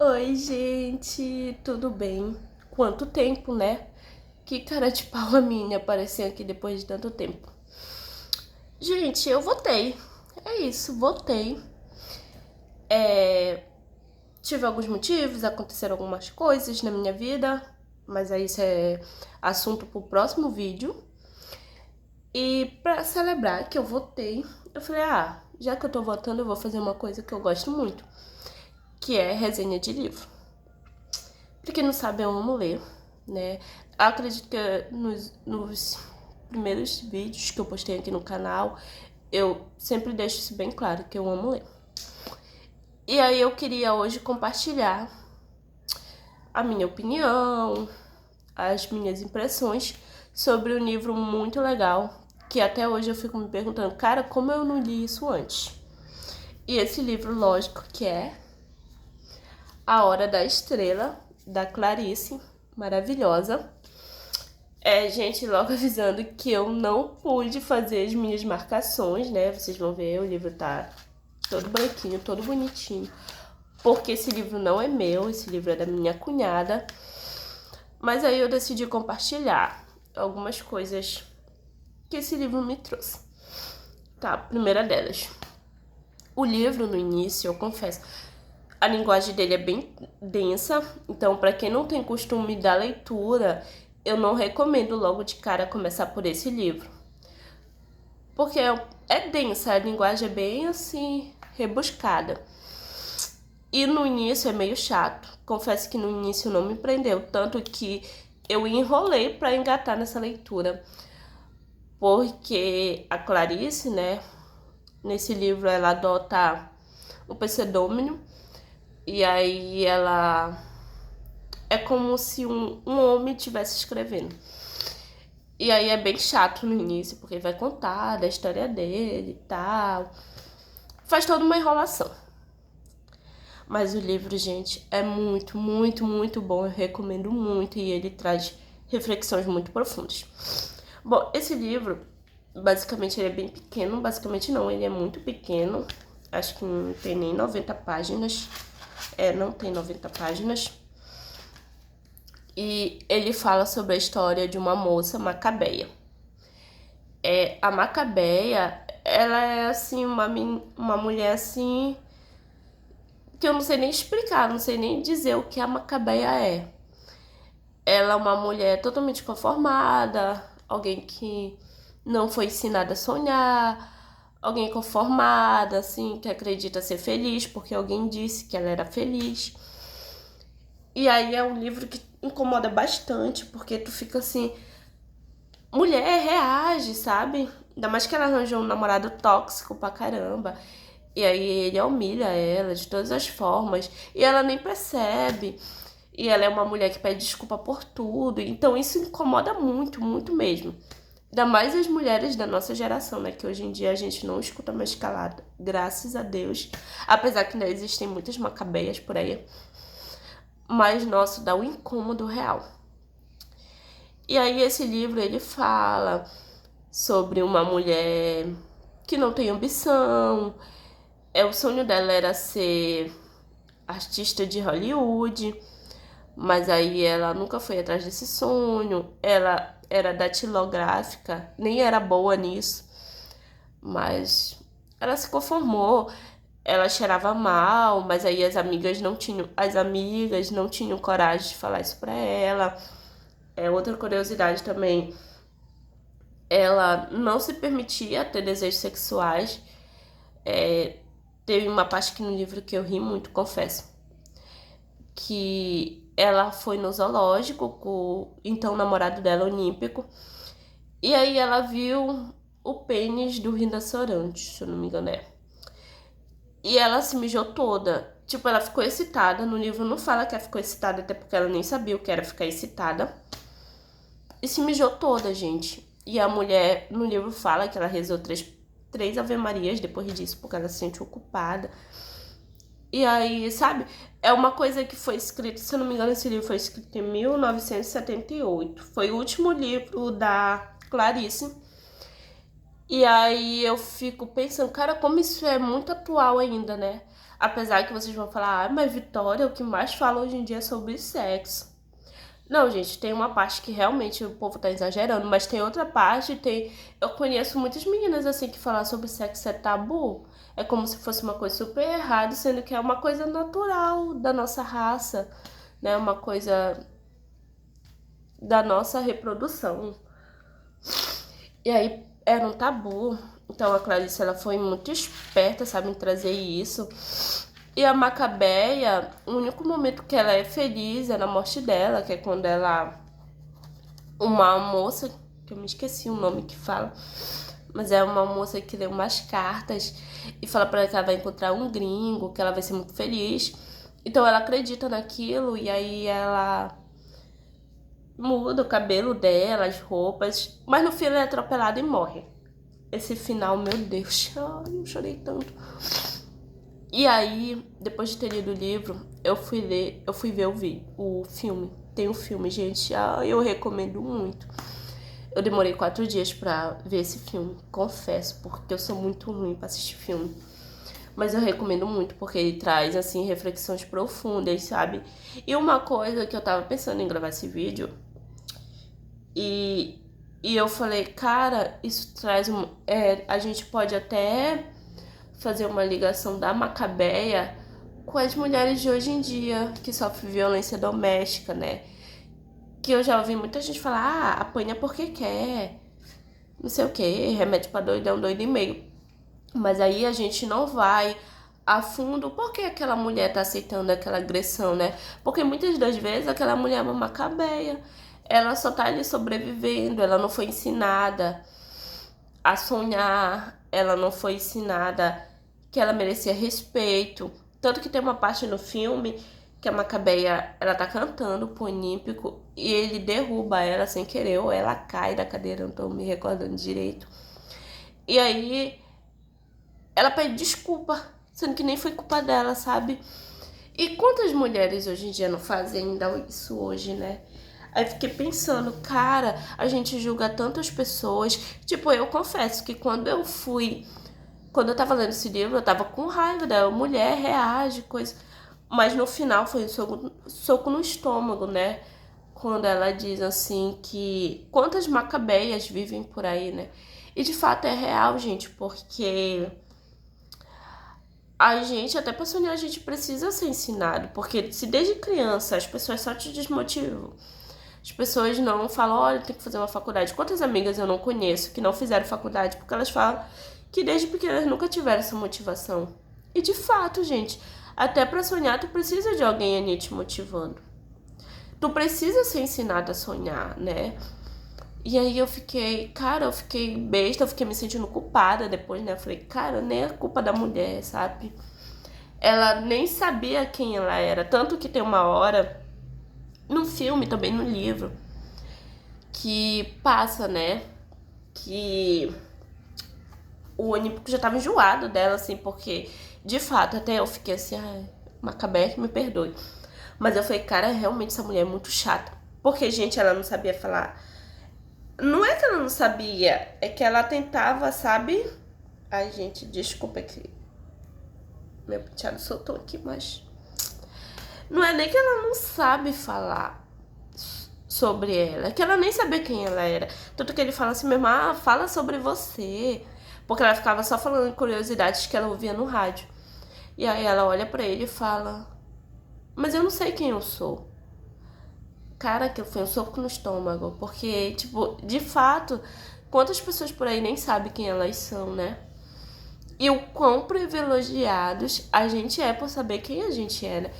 Oi, gente, tudo bem? Quanto tempo, né? Que cara de pau a minha apareceu aqui depois de tanto tempo. Gente, eu votei. É isso, votei. Tive alguns motivos, aconteceram algumas coisas na minha vida, mas aí isso é assunto pro próximo vídeo. E pra celebrar que eu votei, eu falei, já que eu tô votando, eu vou fazer uma coisa que eu gosto muito, que é resenha de livro. Pra quem não sabe, eu amo ler, né? Acredito que nos primeiros vídeos que eu postei aqui no canal, eu sempre deixo isso bem claro, que eu amo ler. E aí eu queria hoje compartilhar a minha opinião, as minhas impressões sobre um livro muito legal, que até hoje eu fico me perguntando, cara, como eu não li isso antes? E esse livro, lógico, que é A Hora da Estrela, da Clarice, maravilhosa. Gente, logo avisando que eu não pude fazer as minhas marcações, né? Vocês vão ver, o livro tá todo branquinho, todo bonitinho. Porque esse livro não é meu, esse livro é da minha cunhada. Mas aí eu decidi compartilhar algumas coisas que esse livro me trouxe. Tá, primeira delas. O livro, no início, eu confesso, a linguagem dele é bem densa, então para quem não tem costume da leitura, eu não recomendo logo de cara começar por esse livro. Porque é densa, a linguagem é bem assim, rebuscada. E no início é meio chato. Confesso que no início não me prendeu, tanto que eu enrolei para engatar nessa leitura. Porque a Clarice, né, nesse livro ela adota o pseudônimo e aí ela é como se um homem estivesse escrevendo. E aí é bem chato no início, porque vai contar da história dele e tal. Faz toda uma enrolação. Mas o livro, gente, é muito, muito, muito bom. Eu recomendo muito e ele traz reflexões muito profundas. Bom, esse livro, basicamente, ele é bem pequeno. Basicamente não, ele é muito pequeno. Acho que não tem nem 90 páginas. Não tem 90 páginas. E ele fala sobre a história de uma moça macabeia. A Macabeia, ela é assim, uma mulher assim, que eu não sei nem explicar, não sei nem dizer o que a Macabeia é. Ela é uma mulher totalmente conformada, alguém que não foi ensinada a sonhar, alguém conformada, assim, que acredita ser feliz, porque alguém disse que ela era feliz. E aí é um livro que incomoda bastante, porque tu fica assim, mulher, reage, sabe? Ainda mais que ela arranjou um namorado tóxico pra caramba. E aí ele humilha ela de todas as formas. E ela nem percebe. E ela é uma mulher que pede desculpa por tudo. Então isso incomoda muito, muito mesmo. Ainda mais as mulheres da nossa geração, né? Que hoje em dia a gente não escuta mais calada. Graças a Deus. Apesar que ainda existem muitas macabeias por aí. Mas, nossa, dá um incômodo real. E aí esse livro, ele fala sobre uma mulher que não tem ambição. O sonho dela era ser artista de Hollywood, mas aí ela nunca foi atrás desse sonho. Ela era datilográfica, nem era boa nisso, mas ela se conformou. Ela cheirava mal, mas aí as amigas não tinham coragem de falar isso pra ela. Outra curiosidade também, ela não se permitia ter desejos sexuais. Teve uma parte aqui no livro que eu ri muito, confesso, que ela foi no zoológico com o então namorado dela, olímpico, e aí ela viu o pênis do rinoceronte, se eu não me engano E ela se mijou toda. Tipo, ela ficou excitada. No livro não fala que ela ficou excitada, até porque ela nem sabia o que era ficar excitada. E se mijou toda, gente. E a mulher, no livro, fala que ela rezou três Ave-Marias depois disso, porque ela se sentiu culpada. E aí, sabe? É uma coisa que foi escrito, se eu não me engano, esse livro foi escrito em 1978. Foi o último livro da Clarice. E aí eu fico pensando, cara, como isso é muito atual ainda, né? Apesar que vocês vão falar, ah, mas Vitória, o que mais fala hoje em dia é sobre sexo. Não, gente, tem uma parte que realmente o povo tá exagerando, mas tem outra parte, eu conheço muitas meninas assim que falam sobre sexo é tabu. É como se fosse uma coisa super errada, sendo que é uma coisa natural da nossa raça, né? Uma coisa da nossa reprodução. E aí era um tabu. Então a Clarice, ela foi muito esperta, sabe, em trazer isso. E a Macabeia, o único momento que ela é feliz é na morte dela, que é quando ela... Uma moça, que eu me esqueci o nome que fala, mas é uma moça que lê umas cartas e fala pra ela que ela vai encontrar um gringo, que ela vai ser muito feliz. Então ela acredita naquilo e aí ela muda o cabelo dela, as roupas, mas no fim ela é atropelada e morre. Esse final, meu Deus, ai, eu chorei tanto. E aí, depois de ter lido o livro, eu fui ver o filme. Tem um filme, gente, eu recomendo muito. Eu demorei 4 dias pra ver esse filme, confesso, porque eu sou muito ruim pra assistir filme. Mas eu recomendo muito, porque ele traz, assim, reflexões profundas, sabe? E uma coisa que eu tava pensando em gravar esse vídeo, e eu falei, cara, isso traz a gente pode até fazer uma ligação da Macabeia com as mulheres de hoje em dia que sofrem violência doméstica, né? Que eu já ouvi muita gente falar, ah, apanha porque quer, não sei o que, remédio pra doido é um doido e meio. Mas aí a gente não vai a fundo por que aquela mulher tá aceitando aquela agressão, né? Porque muitas das vezes aquela mulher é uma macabeia, ela só tá ali sobrevivendo, ela não foi ensinada a sonhar, ela não foi ensinada que ela merecia respeito. Tanto que tem uma parte no filme que a Macabeia, ela tá cantando pro Olímpico e ele derruba ela sem querer, ou ela cai da cadeira, não tô me recordando direito. E aí ela pede desculpa, sendo que nem foi culpa dela, sabe? E quantas mulheres hoje em dia não fazem ainda isso hoje, né? Aí fiquei pensando, cara, a gente julga tantas pessoas. Tipo, eu confesso que quando eu tava lendo esse livro, eu tava com raiva dela, mulher reage, coisa. Mas no final foi um soco no estômago, né? Quando ela diz assim que quantas macabeias vivem por aí, né? E de fato é real, gente, porque a gente, até pra sonhar, a gente precisa ser ensinado. Porque se desde criança as pessoas só te desmotivam, as pessoas não falam, olha, tem que fazer uma faculdade. Quantas amigas eu não conheço que não fizeram faculdade porque elas falam que desde pequenas nunca tiveram essa motivação. E de fato, gente, até pra sonhar tu precisa de alguém ali te motivando. Tu precisa ser ensinado a sonhar, né? E aí eu fiquei besta, eu fiquei me sentindo culpada depois, né? Eu falei, cara, nem é culpa da mulher, sabe? Ela nem sabia quem ela era. Tanto que tem uma hora, num filme, também no livro, que passa, né? Que o Olímpico já tava enjoado dela, assim, porque, de fato, até eu fiquei assim, ai, Macabé, que me perdoe. Mas eu falei, cara, realmente essa mulher é muito chata. Porque, gente, ela não sabia falar. Não é que ela não sabia, é que ela tentava, sabe? Ai, gente, desculpa que meu penteado soltou aqui, mas... Não é nem que ela não sabe falar sobre ela, é que ela nem sabia quem ela era. Tanto que ele fala assim mesmo, ah, fala sobre você. Porque ela ficava só falando curiosidades que ela ouvia no rádio. E aí ela olha pra ele e fala, mas eu não sei quem eu sou. Cara, que foi um soco no estômago. Porque, tipo, de fato, quantas pessoas por aí nem sabem quem elas são, né? E o quão privilegiados a gente é por saber quem a gente é, né?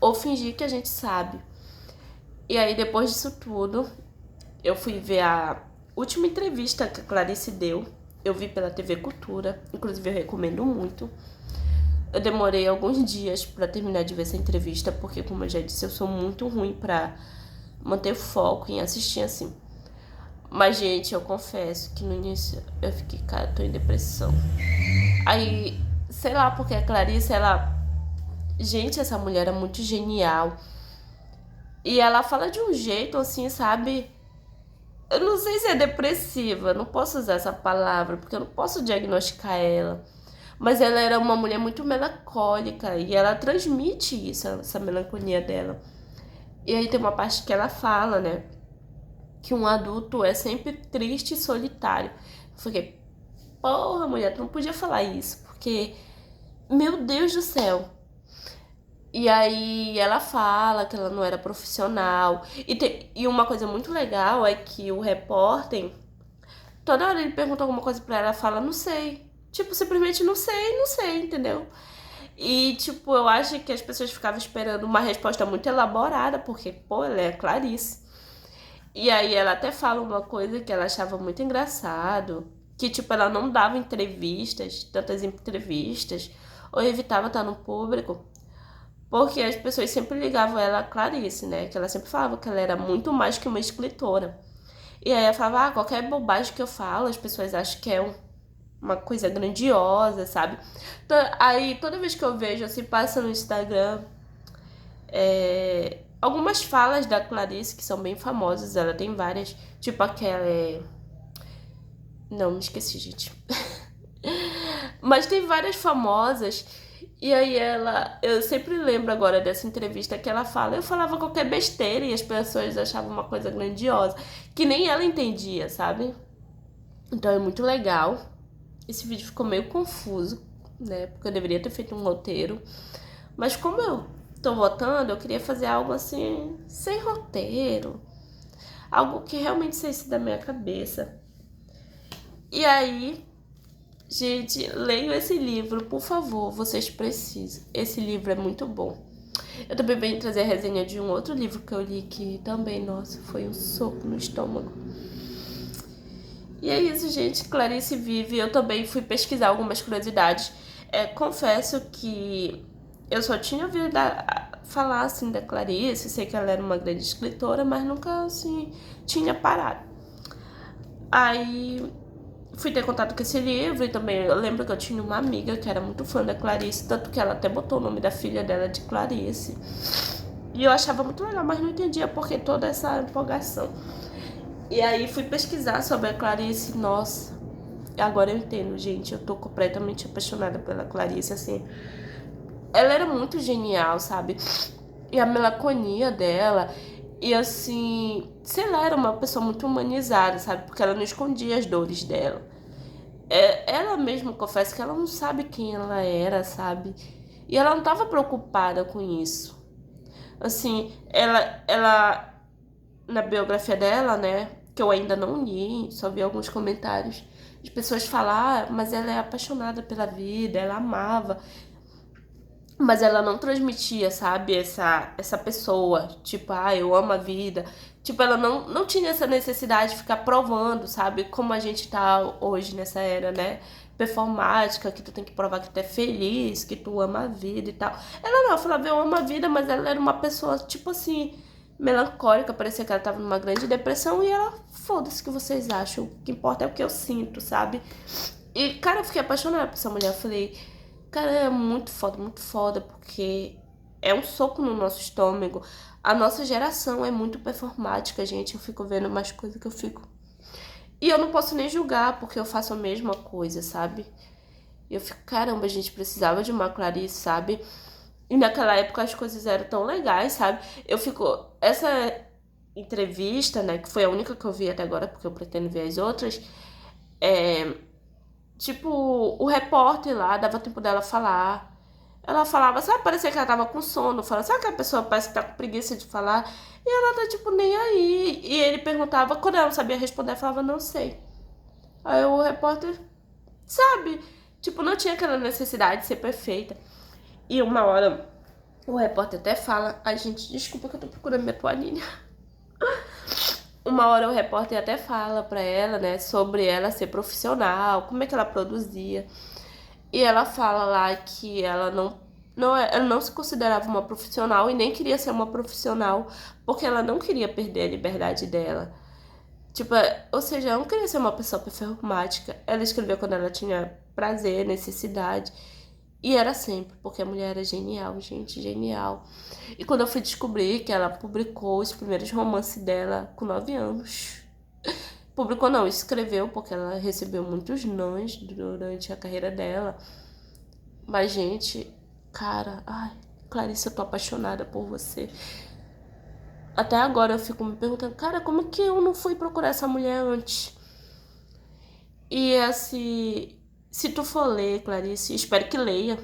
Ou fingir que a gente sabe. E aí, depois disso tudo, eu fui ver a última entrevista que a Clarice deu. Eu vi pela TV Cultura. Inclusive, eu recomendo muito. Eu demorei alguns dias pra terminar de ver essa entrevista, porque, como eu já disse, eu sou muito ruim pra manter foco em assistir assim. Mas, gente, eu confesso que no início eu fiquei, cara, tô em depressão. Aí, sei lá, porque a Clarice, ela... Gente, essa mulher é muito genial. E ela fala de um jeito, assim, sabe? Eu não sei se é depressiva, não posso usar essa palavra, porque eu não posso diagnosticar ela. Mas ela era uma mulher muito melancólica e ela transmite isso, essa melancolia dela. E aí tem uma parte que ela fala, né? Que um adulto é sempre triste e solitário. Eu fiquei, porra, mulher, tu não podia falar isso, porque, meu Deus do céu. E aí ela fala que ela não era profissional. E uma coisa muito legal é que o repórter, toda hora ele pergunta alguma coisa pra ela, ela fala, não sei. Tipo, simplesmente não sei, entendeu? E, tipo, eu acho que as pessoas ficavam esperando uma resposta muito elaborada, porque, pô, ela é Clarice. E aí ela até fala uma coisa que ela achava muito engraçado, que, tipo, ela não dava entrevistas, tantas entrevistas, ou evitava estar no público, porque as pessoas sempre ligavam ela a Clarice, né? Que ela sempre falava que ela era muito mais que uma escritora. E aí ela falava, ah, qualquer bobagem que eu falo, as pessoas acham que é uma coisa grandiosa, sabe? Então, aí toda vez que eu vejo, assim, passa no Instagram, algumas falas da Clarice que são bem famosas, ela tem várias, tipo aquela Não, me esqueci, gente. Mas tem várias famosas. E aí eu sempre lembro agora dessa entrevista que ela fala, eu falava qualquer besteira e as pessoas achavam uma coisa grandiosa, que nem ela entendia, sabe? Então é muito legal. Esse vídeo ficou meio confuso, né? Porque eu deveria ter feito um roteiro. Mas como eu tô votando, eu queria fazer algo assim, sem roteiro. Algo que realmente saísse da minha cabeça. E aí, gente, leiam esse livro, por favor, vocês precisam. Esse livro é muito bom. Eu também venho trazer a resenha de um outro livro que eu li que também, nossa, foi um soco no estômago. E é isso, gente. Clarice vive. Eu também fui pesquisar algumas curiosidades. Confesso que eu só tinha ouvido falar assim da Clarice. Sei que ela era uma grande escritora, mas nunca assim tinha parado. Aí fui ter contato com esse livro e também eu lembro que eu tinha uma amiga que era muito fã da Clarice, tanto que ela até botou o nome da filha dela de Clarice. E eu achava muito legal, mas não entendia por que toda essa empolgação. E aí fui pesquisar sobre a Clarice, nossa, agora eu entendo, gente, eu tô completamente apaixonada pela Clarice, assim. Ela era muito genial, sabe? E a melancolia dela, e assim, sei lá, era uma pessoa muito humanizada, sabe? Porque ela não escondia as dores dela. Ela mesma confessa que ela não sabe quem ela era, sabe? E ela não tava preocupada com isso. Assim, ela na biografia dela, né, que eu ainda não li, só vi alguns comentários, as pessoas falam, ah, mas ela é apaixonada pela vida, ela amava, mas ela não transmitia, sabe, essa pessoa, tipo, ah, eu amo a vida. Tipo, ela não tinha essa necessidade de ficar provando, sabe, como a gente tá hoje nessa era, né, performática, que tu tem que provar que tu é feliz, que tu ama a vida e tal. Ela não, ela falava, eu amo a vida, mas ela era uma pessoa, tipo assim, melancólica, parecia que ela tava numa grande depressão e ela, foda-se o que vocês acham, o que importa é o que eu sinto, sabe? E, cara, eu fiquei apaixonada por essa mulher, eu falei, cara, é muito foda, porque é um soco no nosso estômago. A nossa geração é muito performática, gente. Eu fico vendo umas coisas que eu fico. E eu não posso nem julgar, porque eu faço a mesma coisa, sabe? E eu fico, caramba, a gente precisava de uma Clarice, sabe? E naquela época as coisas eram tão legais, sabe? Eu fico. Essa entrevista, né, que foi a única que eu vi até agora, porque eu pretendo ver as outras. É, tipo, o repórter lá dava tempo dela falar. Ela falava, sabe, parecia que ela tava com sono. Falava, sabe que a pessoa parece que tá com preguiça de falar? E ela tá, tipo, nem aí. E ele perguntava, quando ela não sabia responder, ela falava, não sei. Aí o repórter, sabe? Tipo, não tinha aquela necessidade de ser perfeita. E uma hora o repórter até fala, ai gente, desculpa que eu tô procurando minha toalhinha. Uma hora o repórter até fala pra ela, né, sobre ela ser profissional, como é que ela produzia. E ela fala lá que ela ela não se considerava uma profissional e nem queria ser uma profissional, porque ela não queria perder a liberdade dela. Tipo, ou seja, ela não queria ser uma pessoa performática. Ela escreveu quando ela tinha prazer, necessidade. E era sempre, porque a mulher era genial, gente, genial. E quando eu fui descobrir que ela publicou os primeiros romances dela com 9 anos. Publicou não, escreveu, porque ela recebeu muitos nãos durante a carreira dela. Mas, gente, cara, ai, Clarice, eu tô apaixonada por você. Até agora eu fico me perguntando, cara, como que eu não fui procurar essa mulher antes? E assim, se tu for ler, Clarice, espero que leia.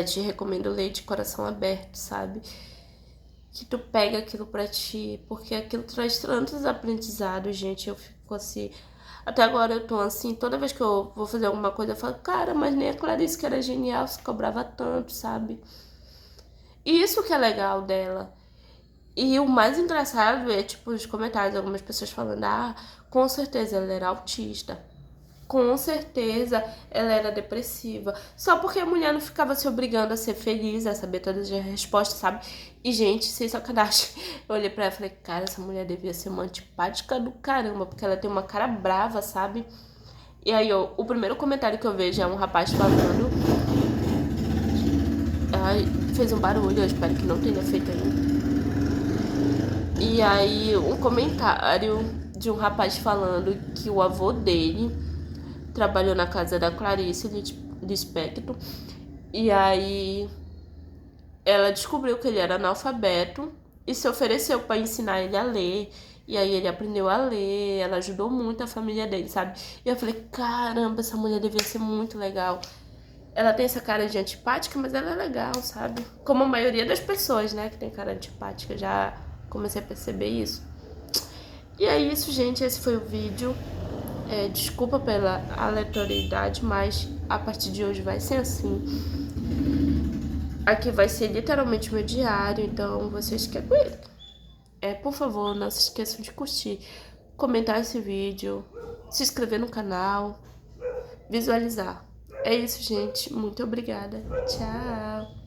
Te recomendo ler de coração aberto, sabe? Que tu pega aquilo pra ti, porque aquilo traz tantos aprendizados, gente. Eu fico assim. Até agora eu tô assim, toda vez que eu vou fazer alguma coisa, eu falo, cara, mas nem a Clarice que era genial se cobrava tanto, sabe? E isso que é legal dela. E o mais engraçado é, tipo, os comentários, algumas pessoas falando, ah, com certeza ela era autista. Com certeza ela era depressiva. Só porque a mulher não ficava se obrigando a ser feliz, a saber todas as respostas, sabe? E, gente, sem sacanagem, eu olhei pra ela e falei, cara, essa mulher devia ser uma antipática do caramba, porque ela tem uma cara brava, sabe? E aí, o primeiro comentário que eu vejo é um rapaz falando. Ai, fez um barulho, eu espero que não tenha feito ainda. E aí, um comentário de um rapaz falando que o avô dele trabalhou na casa da Clarice Lispector. E aí ela descobriu que ele era analfabeto e se ofereceu para ensinar ele a ler. E aí ele aprendeu a ler, ela ajudou muito a família dele, sabe? E eu falei, caramba, essa mulher devia ser muito legal. Ela tem essa cara de antipática, mas ela é legal, sabe? Como a maioria das pessoas, né, que tem cara antipática. Já comecei a perceber isso. E é isso, gente. Esse foi o vídeo. Desculpa pela aleatoriedade, mas a partir de hoje vai ser assim. Aqui vai ser literalmente meu diário, então vocês que aguentam. Por favor, não se esqueçam de curtir, comentar esse vídeo, se inscrever no canal, visualizar. É isso, gente. Muito obrigada. Tchau.